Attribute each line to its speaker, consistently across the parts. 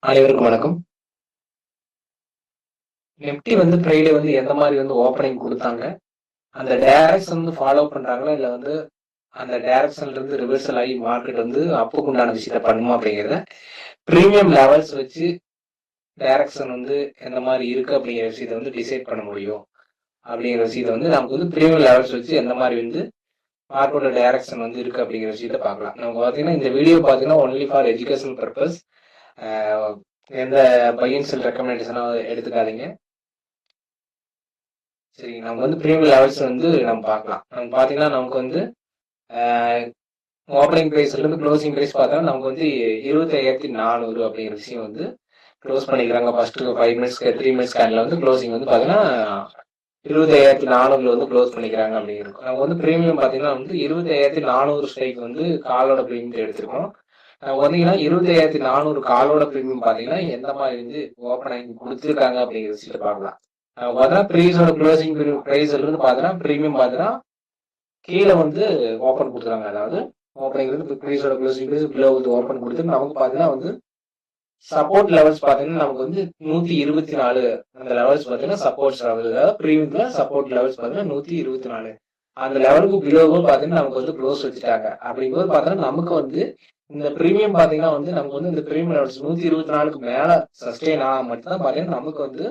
Speaker 1: அனைவருக்கும் வணக்கம். Nifty Friday எந்த மாரி ஓப்பனிங் குடுத்தாங்க? அந்த டைரக்ஷன் ஃபாலோ பண்றாங்களா? இல்ல அந்த டைரக்ஷன்ல இருந்து ரிவர்சல் ஆகி மார்க்கெட் அப்புக்கு உண்டான விஷயத்த பண்ணுமா அப்படிங்கிறத பிரீமியம் லெவல்ஸ் வச்சு டைரக்ஷன் எந்த மாரி இருக்கு அப்படிங்கிற விஷயத்த டிசைட் பண்ண முடியும். அப்படிங்கிற விஷயத்த நமக்கு பிரீமியம் லெவல்ஸ் வச்சு எந்த மாரி மார்க்கெட்டோட டைரக்ஷன் இருக்கு அப்படிங்கிற விஷயத்த பார்க்கலாம். நமக்கு பார்த்தீங்கன்னா இந்த வீடியோ பார்த்தீங்கன்னா ஒன்லி ஃபார் எஜுகேஷனல் பர்பஸ். எந்த பை அண்ட் செல் ரெக்கமெண்டேஷனும் எடுத்துக்காதீங்க. சரி, நமக்கு பிரீமியம் லெவல்ஸ் நம்ம பார்க்கலாம். நம்ம பார்த்தீங்கன்னா நமக்கு ஓப்பனிங் பிரைஸ்ல இருந்து க்ளோசிங் பிரைஸ் பார்த்தா நமக்கு 25,400 அப்படிங்கிற விஷயம் க்ளோஸ் பண்ணிக்கிறாங்க. ஃபர்ஸ்ட் 5 மினிட்ஸ்க்கு 3 மினிட்ஸ் ஸ்கேன்ல க்ளோசிங் பார்த்தீங்கன்னா 25,400 க்ளோஸ் பண்ணிக்கிறாங்க அப்படிங்கிறது. நம்ம பிரீமியம் பார்த்தீங்கன்னா 25,400 ஸ்ட்ரைக் காலோட பிரீமியம் எடுத்திருக்கோம். வந்தீங்கன்னா 25,400 காலோட பிரீமியம் பார்த்தீங்கன்னா எந்த மாதிரி ஓப்பன் ஆகி கொடுத்துருக்காங்க அப்படிங்கிற விஷயத்த பார்க்கலாம். பார்த்தீங்கன்னா ப்ரீஸோட க்ளோசிங் ப்ரைஸ்ல இருந்து பார்த்தீங்கன்னா பிரீமியம் பார்த்தீங்கன்னா கீழே ஓப்பன் கொடுத்துருக்காங்க. அதாவது ஓப்பனிங் ப்ரீஸோட க்ளோசிங் ப்ரைஸ் பிலோ ஓப்பன் கொடுத்து நமக்கு பார்த்தீங்கன்னா சப்போர்ட் லெவல்ஸ் பார்த்தீங்கன்னா நமக்கு 124 அந்த லெவல்ஸ் பார்த்தீங்கன்னா சப்போர்ட் லெவல். அதாவது பிரீமியம்ல சப்போர்ட் லெவல்ஸ் பார்த்தீங்கன்னா 124 அந்த லெவலுக்கு பிலோவும் பார்த்தீங்கன்னா நமக்கு க்ளோஸ் வச்சுட்டாங்க. அப்படிங்கும்போது பார்த்தீங்கன்னா நமக்கு இந்த பிரீமியம் பார்த்தீங்கன்னா நமக்கு இந்த பிரீமியம் லெவல்ஸ் 124க்கு மேல சஸ்டெயின் ஆக மட்டும்தான் பார்த்தீங்கன்னா நமக்கு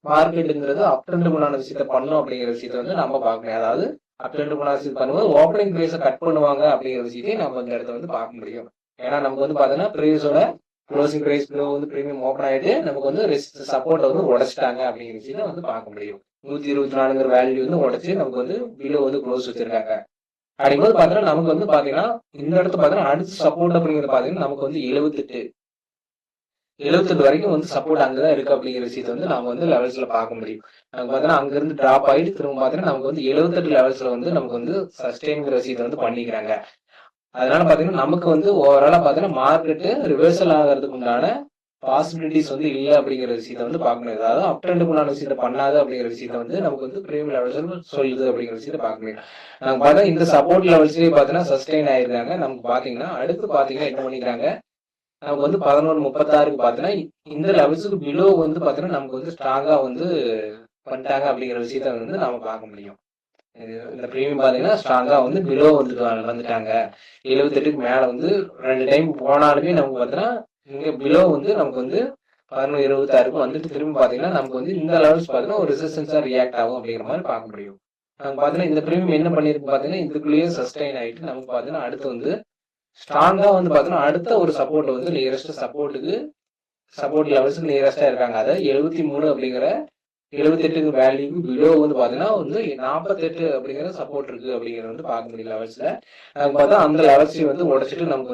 Speaker 1: மார்க்கெட்டுங்கிறது அப் ட்ரெண்ட் முன்னான விஷயத்த பண்ணும் அப்படிங்கிற விஷயத்த நம்ம பார்க்கணும். அதாவது அப் ட்ரெண்ட் முன்னான விஷயத்த பண்ணும்போது ஓப்பனிங் பிரைஸை கட் பண்ணுவாங்க அப்படிங்கிற விஷயத்தையும் நம்ம இந்த இடத்த பார்க்க முடியும். ஏன்னா நமக்கு பார்த்தீங்கன்னா ப்ரைஸோட closing price below premium open ஆயிட்டு நமக்கு சப்போர்ட்டை உடைச்சிட்டாங்க அப்படிங்கிற விஷயத்த பார்க்க முடியும். 124ங்கிற வேல்யூ உடைச்சு நமக்கு பிலோ க்ளோஸ் வச்சிருக்காங்க. அப்படிங்கும்போது பார்த்தீங்கன்னா நமக்கு பார்த்தீங்கன்னா இந்த இடத்துல பார்த்தீங்கன்னா அடுத்த சப்போர்ட் அப்படிங்கிறது பார்த்தீங்கன்னா நமக்கு 78 வரைக்கும் சப்போர்ட் அங்கதான் இருக்கு அப்படிங்கிற விஷயத்த நாம லெவல்ஸ்ல பார்க்க முடியும். நமக்கு பார்த்தீங்கன்னா அங்க இருந்து டிராப் ஆயிட்டு திரும்ப பார்த்தீங்கன்னா நமக்கு 78 லெவல்ஸ்ல நமக்கு சஸ்டெயின்ங்கிற விஷயத்த பண்ணிக்கிறாங்க. அதனால பாத்தீங்கன்னா நமக்கு ஓவராலா பாத்தீங்கன்னா மார்க்கெட் ரிவர்சல் ஆகிறதுக்கு உண்டான பாசிபிலிட்டிஸ் இல்ல அப்படிங்கிற விஷயத்த பார்க்கணும். அதாவது அப் ட்ரெண்டுக்கு உண்டான விஷயத்த பண்ணாது அப்படிங்கிற விஷயத்த நமக்கு பிரீமியம் லெவல்ஸ் சொல்லுது அப்படிங்கிற விஷயத்த பார்க்க முடியும். நமக்கு பார்த்தா இந்த சப்போர்ட் லெவல்ஸ்லயே பாத்தீங்கன்னா சஸ்டெயின் ஆயிருக்காங்க. நமக்கு பாத்தீங்கன்னா அடுத்து பாத்தீங்கன்னா என்ன பண்ணிக்கிறாங்க, நமக்கு 11:36க்கு பாத்தீங்கன்னா இந்த லெவல்ஸுக்கு பிலோ பாத்தீங்கன்னா நமக்கு ஸ்ட்ராங்கா பண்ணிட்டாங்க அப்படிங்கிற விஷயத்த நாம பார்க்க முடியும். இந்த பிரீமியம் பாத்தீங்கன்னா ஸ்ட்ராங்கா பிலோ வந்துட்டாங்க. 78க்கு மேல 2 டைம் போனாலுமே நமக்கு பாத்தீங்கன்னா இங்க பிலோ நமக்கு 11:26க்கு வந்துட்டு திரும்ப பாத்தீங்கன்னா நமக்கு இந்த லெவல்ஸ் பாத்தீங்கன்னா ஒரு ரெசிஸ்டன்ஸா ரியாக்ட் ஆகும் அப்படிங்கிற மாதிரி பார்க்க முடியும். நமக்கு பாத்தீங்கன்னா இந்த பிரீமியம் என்ன பண்ணிருக்கு பாத்தீங்கன்னா இதுக்குள்ளேயே சஸ்டெயின் ஆயிட்டு நமக்கு பாத்தீங்கன்னா அடுத்து ஸ்ட்ராங்கா பாத்தீங்கன்னா அடுத்த ஒரு சப்போர்ட் நியரஸ்ட் சப்போர்ட் லெவல்ஸ்க்கு நியரஸ்டா இருக்காங்க. அதாவது 73 அப்படிங்கிற 78 வேல்யூக்கு பிலோ பாத்தீங்கன்னா 48 அப்படிங்கிற சப்போர்ட் இருக்கு அப்படிங்கறது பார்க்க முடியும் லெவல்ஸ்ல. நமக்கு பார்த்தா அந்த லெவல்ஸையும் உடைச்சிட்டு நமக்கு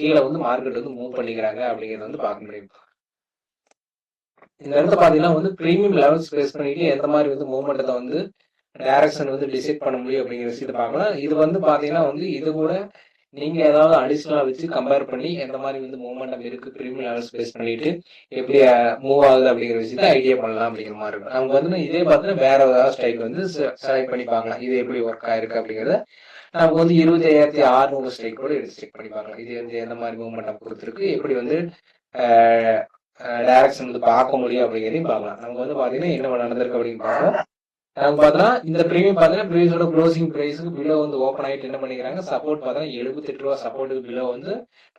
Speaker 1: கீழே மார்க்கெட் மூவ் பண்ணிக்கிறாங்க அப்படிங்கறது பார்க்க முடியும். இந்த இடத்துல பாத்தீங்கன்னா பிரீமியம் லெவல்ஸ் பேஸ் பண்ணிட்டு எந்த மாதிரி மூவ்மெண்ட்டை டைரக்ஷன் டிசைட் பண்ண முடியும் அப்படிங்கிற விஷயத்தை பார்க்கலாம். இது பாத்தீங்கன்னா இது கூட நீங்க ஏதாவது அடிஷனலா வச்சு கம்பேர் பண்ணி எந்த மாதிரி மூவ்மெண்டம் இருக்கு பிரீமியம் லெவல்ஸ் பேஸ் பண்ணிட்டு எப்படி மூவ் ஆகுது அப்படிங்கிற விஷயத்த ஐடியா பண்ணலாம் அப்படிங்கிற மாதிரி இருக்கும். நமக்கு இதே பார்த்தீங்கன்னா வேற ஏதாவது ஸ்ட்ரைக் செலக்ட் பண்ணி பார்க்கலாம். இது எப்படி ஒர்க் ஆயிருக்கு அப்படிங்கறத நமக்கு 25,600 ஸ்ட்ரைக் கூட எடுத்து செக் பண்ணி பார்க்கலாம். இது எந்த மாதிரி மூவ்மெண்டம் கொடுத்துருக்கு, எப்படி டைரக்ஷன் பார்க்க முடியும் அப்படிங்கிறதையும் பார்க்கலாம். நமக்கு பாத்தீங்கன்னா என்ன நடந்திருக்கு அப்படின்னு பார்க்கலாம். நமக்கு பார்த்தா இந்த பிரீமியம் பார்த்தீங்கன்னா ப்ரீஸோட க்ளோசிங் பிரைஸுக்கு பிலோ ஓப்பன் ஆகிட்டு என்ன பண்ணிக்கிறாங்க, சப்போர்ட் பார்த்தீங்கன்னா 78 ரூபா சப்போர்ட்டுக்கு பிலோ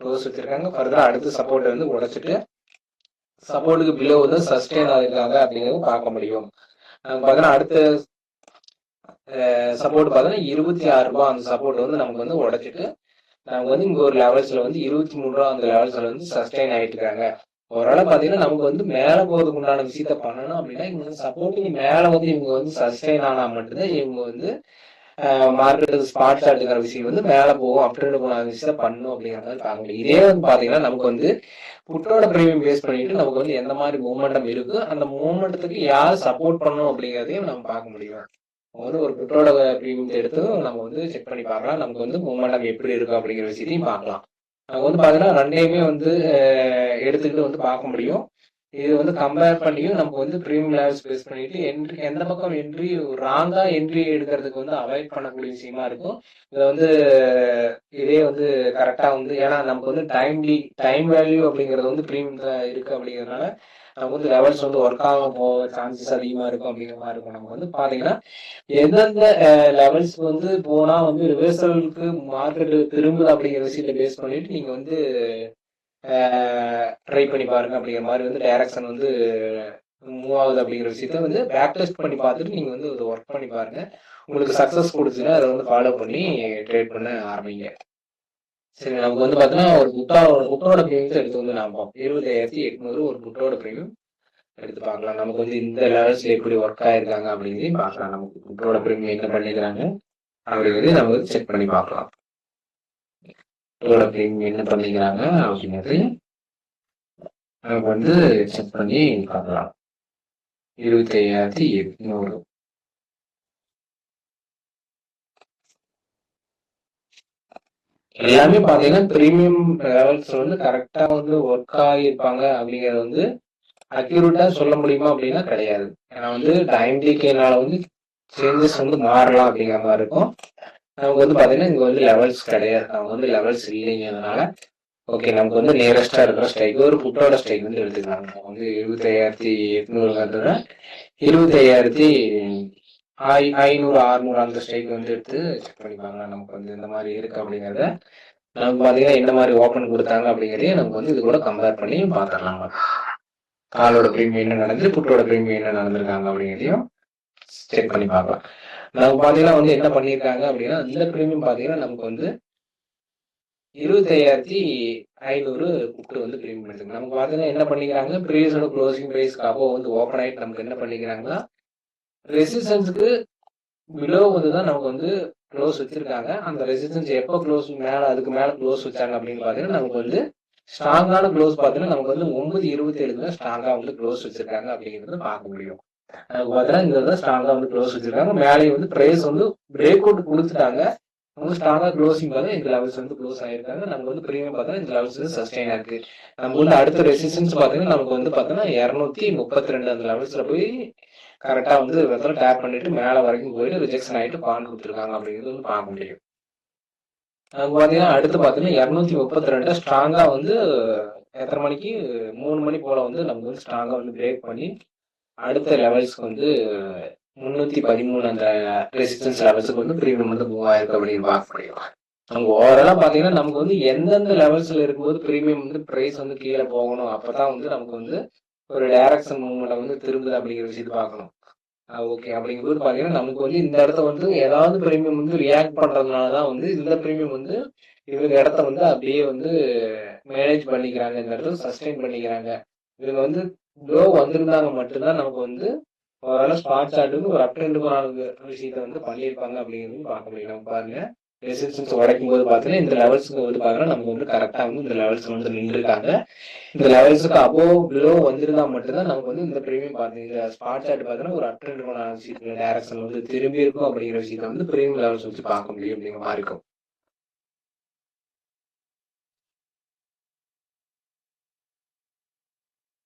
Speaker 1: க்ளோஸ் வச்சிருக்காங்க. ஃபர்தரா அடுத்த சப்போர்ட் உடைச்சிட்டு சப்போர்ட்டுக்கு பிலோ சஸ்டெயின் ஆகிருக்காங்க அப்படிங்கிறது பார்க்க முடியும். நமக்கு பார்த்தீங்கன்னா அடுத்த சப்போர்ட் பார்த்தீங்கன்னா 26 ரூபா அந்த சப்போர்ட் நமக்கு உடைச்சிட்டு நமக்கு இங்க ஒரு லெவல்ஸ்ல 23 ரூபா அந்த லெவல்ஸ்ல சஸ்டெயின் ஆகிட்டு இருக்காங்க. ஓரளவு பாத்தீங்கன்னா நமக்கு மேல போறதுக்கு உண்டான விஷயத்த பண்ணணும் அப்படின்னா இவங்க சப்போர்ட்டுக்கு மேல இவங்க சஸ்டெயின் ஆனா மட்டும்தான் இவங்க மார்க்கெட்டுக்கு ஸ்பாட் சார்ட்டுங்கிற விஷயம் மேல போகும் அப்படின்னு போன விஷயத்த பண்ணணும் அப்படிங்கிற மாதிரி பார்க்க முடியும். இதே பாத்தீங்கன்னா நமக்கு புட்டோட பிரீமியம் பேஸ் பண்ணிட்டு நமக்கு எந்த மாதிரி மூவ்மெண்டம் இருக்கு, அந்த மூவ்மெண்டத்துக்கு யார் சப்போர்ட் பண்ணணும் அப்படிங்கிறதையும் நம்ம பார்க்க முடியும். ஒரு புட்டோட பிரீமியத்தை எடுத்து நம்ம செக் பண்ணி பார்க்கலாம். நமக்கு மூவ்மெண்டம் எப்படி இருக்கு அப்படிங்கிற விஷயத்தையும் பார்க்கலாம். பாத்தீங்கன்னா ரெண்டையுமே எடுத்துக்கிட்டு பார்க்க முடியும். இது வந்து கம்பேர் பண்ணியும் நமக்கு வந்து பிரீமியம் லெவல்ஸ் பேஸ் பண்ணிட்டு என்ட்ரி எந்த பக்கம் என்ட்ரி ராங்கா என்ட்ரி எடுக்கிறதுக்கு வந்து அவாய்ட் பண்ணக்கூடிய விஷயமா இருக்கும். இதை வந்து இதே வந்து கரெக்டா வந்து ஏன்னா நமக்கு வந்து டைம் வேல்யூ அப்படிங்கிறது வந்து பிரீமியம்ல இருக்கு அப்படிங்கிறதுனால நமக்கு வந்து லெவல்ஸ் வந்து ஒர்க் ஆக போக சான்சஸ் அதிகமா இருக்கும் அப்படிங்கிற மாதிரி இருக்கும். நமக்கு வந்து பாத்தீங்கன்னா எந்தெந்த லெவல்ஸ் வந்து போனா வந்து ரிவர்சலுக்கு மார்க்கெட் திரும்புது அப்படிங்கிற விஷயத்தை பேஸ் பண்ணிட்டு நீங்க வந்து ட்ரை பண்ணி பாருங்க அப்படிங்கிற மாதிரி வந்து டைரக்ஷன் வந்து மூவ் ஆகுது அப்படிங்கிற விஷயத்த வந்து பேக் டெஸ்ட் பண்ணி பார்த்துட்டு நீங்க வந்து அதை ஒர்க் பண்ணி பாருங்க. உங்களுக்கு சக்சஸ் கொடுத்துன்னா அதை வந்து ஃபாலோ பண்ணி ட்ரேட் பண்ண ஆரம்பிங்க. சரி, நமக்கு வந்து பாத்தீங்கன்னா ஒரு புட்டோட பிரீமியத்தை எடுத்து வந்து நான் பார்ப்போம். 20,800 ஒரு புட்டோட பிரீமியம் எடுத்து பார்க்கலாம். நமக்கு வந்து இந்த லெவல்ஸ்ல எப்படி ஒர்க் ஆயிருக்காங்க அப்படிங்கிறதையும் பார்க்கலாம். நமக்கு புட்டோட பிரீமியம் என்ன பண்ணிக்கிறாங்க அப்படிங்கிறதையும் நம்ம வந்து செக் பண்ணி பார்க்கலாம். புட்டோட பிரீமியம் என்ன பண்ணிக்கிறாங்க அப்படிங்கிறது நமக்கு வந்து செக் பண்ணி பார்க்கலாம். 25,800 எல்லாமே பாத்தீங்கன்னா பிரீமியம் லெவல்ஸ் வந்து கரெக்டா வந்து ஒர்க் ஆகியிருப்பாங்க அப்படிங்கறது வந்து அக்யூரேட்டா சொல்ல முடியுமா அப்படின்னா கிடையாது. ஏன்னா வந்து டைம் டிகேனால வந்து சேஞ்சஸ் வந்து மாறலாம் அப்படிங்கிற மாதிரி இருக்கும். நமக்கு வந்து பாத்தீங்கன்னா இங்க வந்து லெவல்ஸ் கிடையாது, நமக்கு வந்து லெவல்ஸ் இல்லைங்கிறதுனால ஓகே நமக்கு வந்து நியரஸ்டா இருக்கிற ஸ்ட்ரைக் ஒரு புட்டோட ஸ்ட்ரைக் வந்து எடுத்துக்கலாம். வந்து 25,800 25,500 600 அந்த ஸ்ட்ரைக் வந்து எடுத்து செக் பண்ணிப்பாங்க. நமக்கு வந்து இந்த மாதிரி இருக்கு அப்படிங்கறத நமக்கு பாத்தீங்கன்னா என்ன மாதிரி ஓபன் கொடுத்தாங்க அப்படிங்கறதையும் நமக்கு வந்து இது கூட கம்பேர் பண்ணி பாத்திரலாம். காலோட பிரீமியம் என்ன நடந்து புட்டோட பிரீமியம் என்ன நடந்திருக்காங்க அப்படிங்கிறதையும் செக் பண்ணி பார்க்கலாம். நமக்கு பாத்தீங்கன்னா வந்து என்ன பண்ணிருக்காங்க அப்படின்னா இந்த பிரீமியம் பாத்தீங்கன்னா நமக்கு வந்து 25,500 புட்டு வந்து பிரீமியம் எடுத்துங்க. நமக்கு பாத்தீங்கன்னா என்ன பண்ணிக்கிறாங்க ப்ரீவியஸோட க்ளோசிங் பிரைஸ்க்கு அப்போ வந்து ஓப்பன் ஆயிட்டு நமக்கு என்ன பண்ணிக்கிறாங்கன்னா ரெசிஸ்டன்ஸுக்கு பிலோ வந்து தான் நமக்கு வந்து க்ளோஸ் வச்சிருக்காங்க. அந்த ரெசிஸ்டன்ஸ் எப்போ க்ளோஸ் மேல அதுக்கு மேல க்ளோஸ் வச்சாங்க அப்படின்னு பாத்தீங்கன்னா நமக்கு வந்து ஸ்ட்ராங்கான க்ளோஸ் பாத்தீங்கன்னா நமக்கு வந்து 9.27 தான் ஸ்ட்ராங்கா வந்து க்ளோஸ் வச்சிருக்காங்க அப்படிங்கறத பார்க்க முடியும். நமக்கு பாத்தீங்கன்னா இங்க ஸ்ட்ராங்கா வந்து க்ளோஸ் வச்சிருக்காங்க. மேலே வந்து பிரைஸ் வந்து பிரேக் அவுட் கொடுத்துட்டாங்க. நம்ம ஸ்ட்ராங்கா க்ளோசிங் பார்த்தா இந்த லெவல்ஸ் வந்து க்ளோஸ் ஆயிருக்காங்க. நமக்கு வந்து பிரீமியம் பார்த்தா இந்த லெவல்ஸ் வந்து சஸ்டெயின் ஆயிருக்கு. நமக்கு வந்து அடுத்த ரெசிஸ்டன்ஸ் பாத்தீங்கன்னா நமக்கு வந்து பாத்தீங்கன்னா 232 அந்த லெவல்ஸ்ல போய் கரெக்டா வந்து டேப் பண்ணிட்டு மேல வரைக்கும் போயிட்டு ரிஜெக்ஷன் ஆயிட்டு பான் கொடுத்துருக்காங்க அப்படிங்கிறது வந்து பார்க்க முடியும். நமக்கு பாத்தீங்கன்னா அடுத்து பாத்தீங்கன்னா 232 ஸ்ட்ராங்கா வந்து எத்தனை மணிக்கு 3 மணி போல வந்து நமக்கு வந்து ஸ்ட்ராங்கா வந்து பிரேக் பண்ணி அடுத்த லெவல்ஸ்க்கு வந்து 313 அந்த ரெசிஸ்டன்ஸ் லெவல்ஸுக்கு வந்து பிரீமியம் வந்து மூவ் ஆயிருக்கு அப்படின்னு பார்க்க முடியும். நமக்கு ஓவராலா பாத்தீங்கன்னா நமக்கு வந்து எந்தெந்த லெவல்ஸ்ல இருக்கும்போது பிரீமியம் வந்து பிரைஸ் வந்து கீழே போகணும் அப்பதான் வந்து நமக்கு வந்து ஒரு டைரக்ஷன் மூவ்மெண்ட் வந்து திரும்புது அப்படிங்கிற விஷயத்தை பார்க்கணும். ஓகே அப்படிங்கும்போது பாத்தீங்கன்னா நமக்கு வந்து இந்த இடத்த வந்து ஏதாவது பிரீமியம் வந்து ரியாக்ட் பண்றதுனாலதான் வந்து இந்த பிரீமியம் வந்து இவங்க இடத்த வந்து அப்படியே வந்து மேனேஜ் பண்ணிக்கிறாங்க, இந்த இடத்துல சஸ்டெயின் பண்ணிக்கிறாங்க. இவங்க வந்து க்ளோ வந்திருந்தாங்க மட்டும்தான் நமக்கு வந்து ஓரளவு ஸ்பாட் சார்ட்டுக்கு ஒரு அப் ட்ரெண்டுக்கான விஷயத்தை வந்து பண்ணியிருப்பாங்க அப்படிங்கிறது பார்க்க முடியும். நம்ம பாருங்க ரெசிஸ்டன்ஸ் உடைக்கும் போது பாத்தீங்கன்னா இந்த லெவல்ஸ்க்கு வந்து பாத்தீங்கன்னா நமக்கு வந்து கரெக்டா வந்து இந்த லெவல்ஸ் வந்து நின்றுருக்காங்க. இந்த லெவல்ஸுக்கு அபோவ் பிலோ வந்திருந்தா மட்டும்தான் நமக்கு வந்து இந்த பிரீமியம் பாத்தீங்கன்னா ஸ்பாட் சார்ட் பாத்தீங்கன்னா ஒரு அப் ட்ரெண்டுக்கான விஷயத்துல டைரக்ஷன் வந்து திரும்பி இருக்கும் அப்படிங்கிற விஷயத்த வந்து பிரீமியம் லெவல்ஸ் வச்சு பார்க்க முடியும் அப்படிங்கிற மாதிரி இருக்கும்.